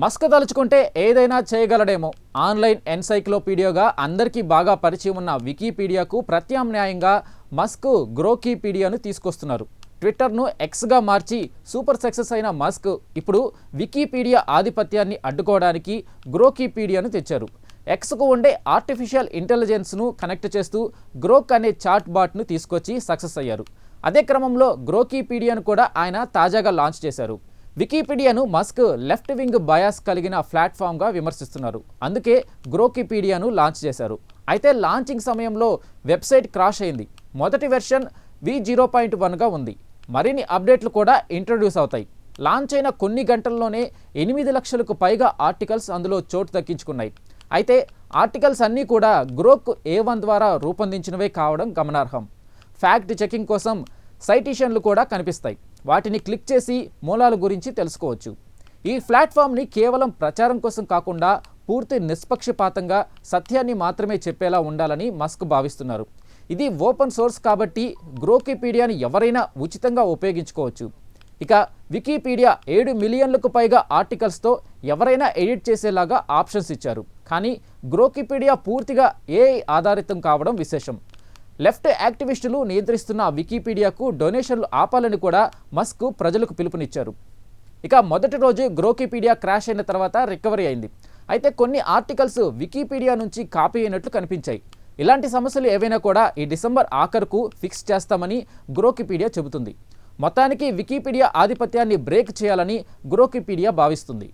Musk తలుచుకుంటే ఏదైనా చేయగలడేమో. Online ఎన్సైక్లోపీడియాగా అందరికీ బాగా పరిచయం ఉన్న వికీపీడియాకు ప్రత్యామ్నాయంగా మస్క్ గ్రోకీపీడియాను తీసుకొస్తున్నారు. ట్విట్టర్ను ఎక్స్గా మార్చి సూపర్ సక్సెస్ అయిన మస్క్ ఇప్పుడు వికీపీడియా ఆధిపత్యాన్ని అడ్డుకోవడానికి గ్రోకీపీడియాను తెచ్చారు. ఎక్స్కు ఉండే ఆర్టిఫిషియల్ ఇంటెలిజెన్స్ను కనెక్ట్ చేస్తూ గ్రోక్ అనే చాట్ బాట్ను తీసుకొచ్చి సక్సెస్ అయ్యారు. అదే క్రమంలో గ్రోకీపీడియాను కూడా ఆయన తాజాగా లాంచ్ చేశారు. వికీపీడియాను మస్క్ లెఫ్ట్ వింగ్ బయాస్ కలిగిన ప్లాట్ఫామ్గా విమర్శిస్తున్నారు. అందుకే గ్రోకీపీడియాను లాంచ్ చేశారు. అయితే లాంచింగ్ సమయంలో వెబ్సైట్ క్రాష్ అయింది. మొదటి వెర్షన్ v0.1గా ఉంది. మరిన్ని అప్డేట్లు కూడా ఇంట్రడ్యూస్ అవుతాయి. లాంచ్ అయిన కొన్ని గంటల్లోనే 8 లక్షలకు పైగా ఆర్టికల్స్ అందులో చోటు దక్కించుకున్నాయి. అయితే ఆర్టికల్స్ అన్నీ కూడా గ్రోక్ A1 ద్వారా రూపొందించినవే కావడం గమనార్హం. ఫ్యాక్ట్ చెకింగ్ కోసం సైటిషన్లు కూడా కనిపిస్తాయి. వాటిని క్లిక్ చేసి మూలాల గురించి తెలుసుకోవచ్చు. ఈ ప్లాట్ఫామ్ని కేవలం ప్రచారం కోసం కాకుండా పూర్తి నిష్పక్షపాతంగా సత్యాన్ని మాత్రమే చెప్పేలా ఉండాలని మస్క్ భావిస్తున్నారు. ఇది ఓపెన్ సోర్స్ కాబట్టి గ్రోకీపీడియాని ఎవరైనా ఉచితంగా ఉపయోగించుకోవచ్చు. ఇక వికీపీడియా 7 మిలియన్లకు పైగా ఆర్టికల్స్తో ఎవరైనా ఎడిట్ చేసేలాగా ఆప్షన్స్ ఇచ్చారు. కానీ గ్రోకీపీడియా పూర్తిగా AI ఆధారితం కావడం విశేషం. లెఫ్ట్ యాక్టివిస్టులు నియంత్రిస్తున్న వికీపీడియాకు డొనేషన్లు ఆపాలని కూడా మస్క్ ప్రజలకు పిలుపునిచ్చారు. ఇక మొదటి రోజు గ్రోకీపీడియా క్రాష్ అయిన తర్వాత రికవరీ అయింది. అయితే కొన్ని ఆర్టికల్స్ వికీపీడియా నుంచి కాపీ అయినట్లు కనిపించాయి. ఇలాంటి సమస్యలు ఏవైనా కూడా ఈ డిసెంబర్ ఆఖరుకు ఫిక్స్ చేస్తామని గ్రోకీపీడియా చెబుతుంది. మొత్తానికి వికీపీడియా ఆధిపత్యాన్ని బ్రేక్ చేయాలని గ్రోకీపీడియా భావిస్తుంది.